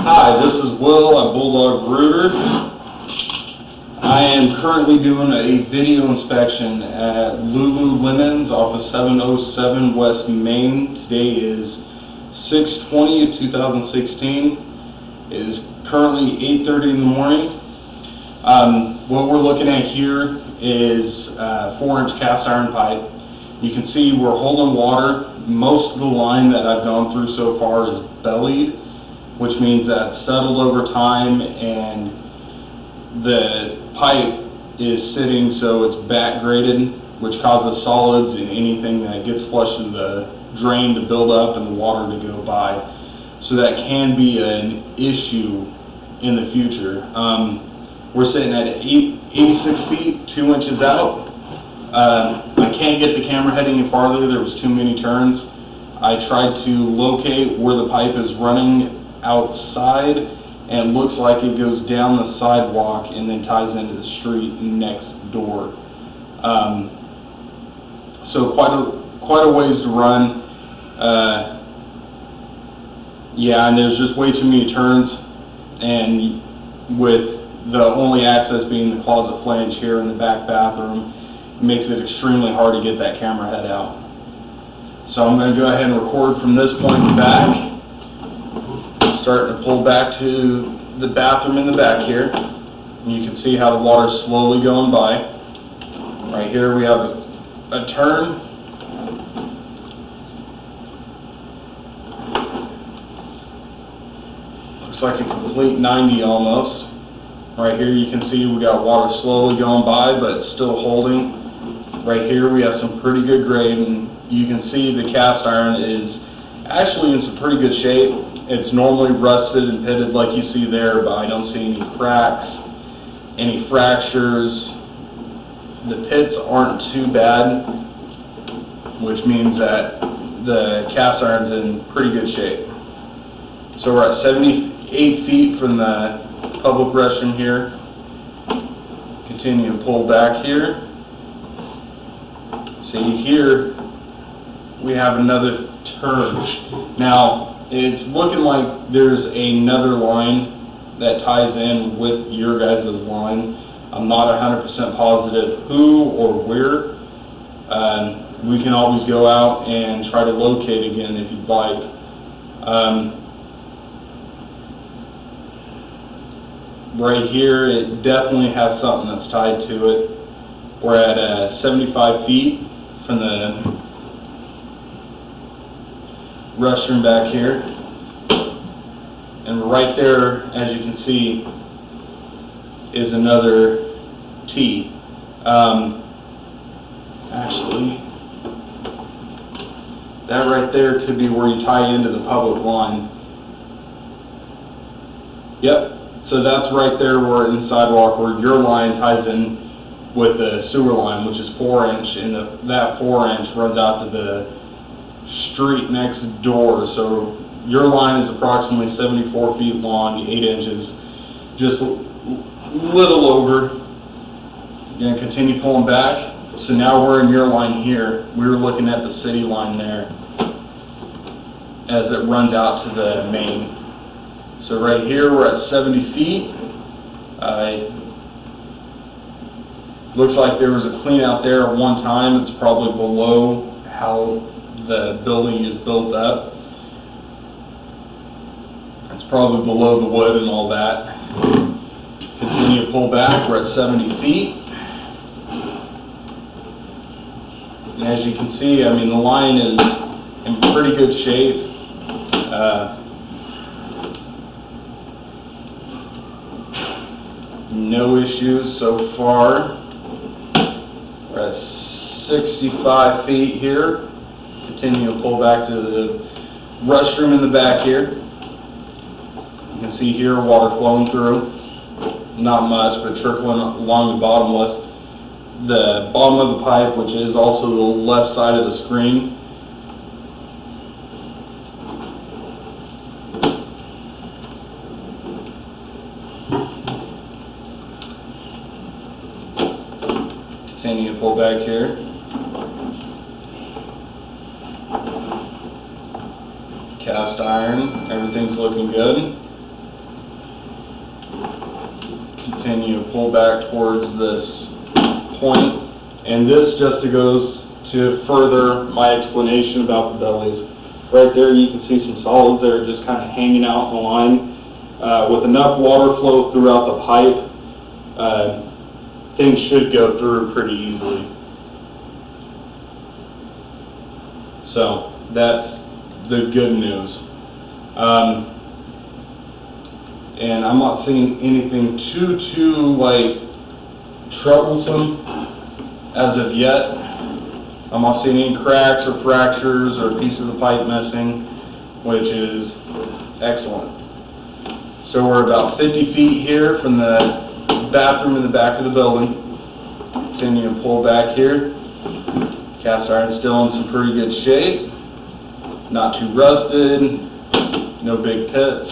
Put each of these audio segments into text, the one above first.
Hi, this is Will at Bulldog Rooter. I am currently doing a video inspection at Lululemon's off of 707 West Main. Today is 6/20/2016. It is currently 8:30 in the morning. What we're looking at here is 4-inch cast iron pipe. You can see we're holding water. Most of the line that I've gone through so far is bellied, which means that it's settled over time and the pipe is sitting so it's back graded, which causes solids and anything that gets flushed to the drain to build up and the water to go by. So that can be an issue in the future. We're sitting at 86 feet, 2 inches out. I can't get the camera head any farther. There was too many turns. I tried to locate where the pipe is running outside, and it looks like it goes down the sidewalk and then ties into the street next door. So quite a ways to run. Yeah, and there's just way too many turns, and with the only access being the closet flange here in the back bathroom, it makes it extremely hard to get that camera head out. So I'm going to go ahead and record from this point back. Starting to pull back to the bathroom in the back here. And you can see how the water's slowly going by. Right here we have a turn. Looks like a complete 90 almost. Right here you can see we got water slowly going by, but it's still holding. Right here we have some pretty good grade, and you can see the cast iron is actually in some pretty good shape. It's normally rusted and pitted like you see there, but I don't see any cracks, any fractures. The pits aren't too bad, which means that the cast iron's in pretty good shape. So we're at 78 feet from the public restroom here. Continue to pull back here. See here, we have another turn. Now, it's looking like there's another line that ties in with your guys' line. I'm not 100% positive who or where. We can always go out and try to locate again if you'd like. Right here, it definitely has something that's tied to it. We're at 75 feet from the restroom back here, and right there, as you can see, is another T. Actually, that right there could be where you tie into the public line. Yep, so that's right there where in the sidewalk where your line ties in with the sewer line, which is 4-inch, and that 4-inch runs out to the street next door. So your line is approximately 74 feet long, 8 inches, just a little over. You're going to continue pulling back. So now we're in your line here. We were looking at the city line there as it runs out to the main. So right here we're at 70 feet. Looks like there was a clean out there at one time. It's probably below how the building is built up. It's probably below the wood and all that. Continue to pull back. We're at 70 feet. And as you can see, I mean, the line is in pretty good shape. No issues so far. We're at 65 feet here. Continue to pull back to the restroom in the back here. You can see here water flowing through. Not much, but trickling along the bottom of the pipe, which is also the left side of the screen. Continue to pull back here. Cast iron, everything's looking good. pull back towards this point, and this just goes to further my explanation about the bellies. Right there you can see some solids that are just kind of hanging out in the line. With enough water flow throughout the pipe, things should go through pretty easily. So that's the good news. And I'm not seeing anything too like troublesome as of yet. I'm not seeing any cracks or fractures or pieces of pipe missing, which is excellent. So we're about 50 feet here from the bathroom in the back of the building. Continue to pull back here. Cast iron's still in some pretty good shape. Not too rusted. No big pits.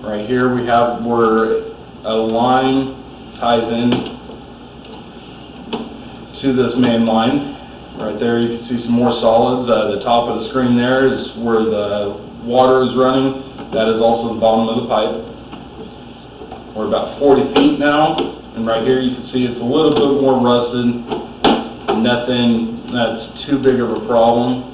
Right here we have where a line ties in to this main line. Right there you can see some more solids. The top of the screen there is where the water is running. That is also the bottom of the pipe. We're about 40 feet now, and right here you can see it's a little bit more rusted. Nothing that's too big of a problem.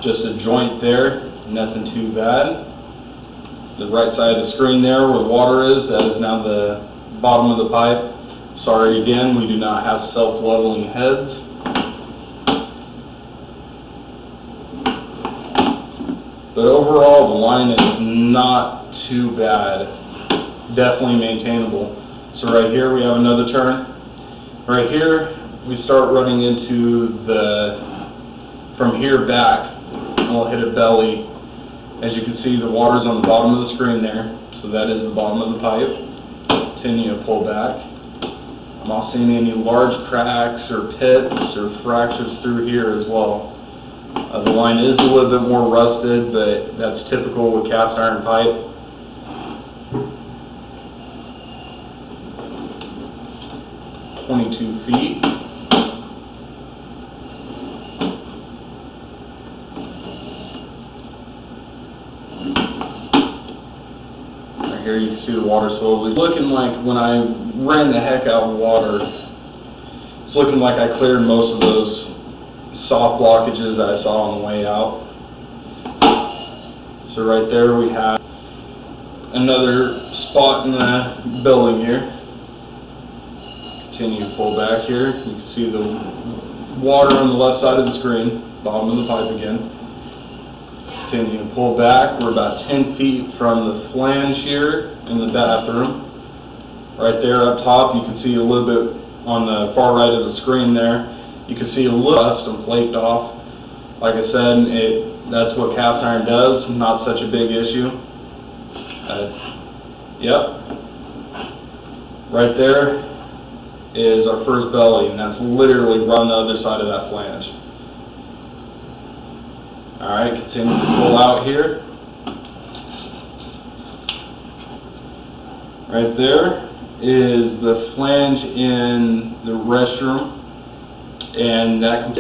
Just a joint there, nothing too bad. The right side of the screen there where the water is, that is now the bottom of the pipe. Sorry again, we do not have self-leveling heads. But overall, the line is not too bad. Definitely maintainable. So right here we have another turn. Right here, we start running into from here back, and we'll hit a belly. As you can see, the water's on the bottom of the screen there, so that is the bottom of the pipe. Continue to pull back. I'm not seeing any large cracks or pits or fractures through here as well. The line is a little bit more rusted, but that's typical with cast iron pipe. feet. Here you can see the water slowly looking like, when I ran the heck out of water, it's looking like I cleared most of those soft blockages that I saw on the way out. So right there we have another spot in the building here. Continue to pull back here. You can see the water on the left side of the screen, bottom of the pipe again. Continue to pull back. We're about 10 feet from the flange here in the bathroom. Right there up top, you can see a little bit on the far right of the screen there. You can see a little rust and flaked off. Like I said, that's what cast iron does. Not such a big issue. Yep. Right there is our first belly, and that's literally right on the other side of that flange. Alright, continue to pull out here. Right there is the flange in the restroom, and that can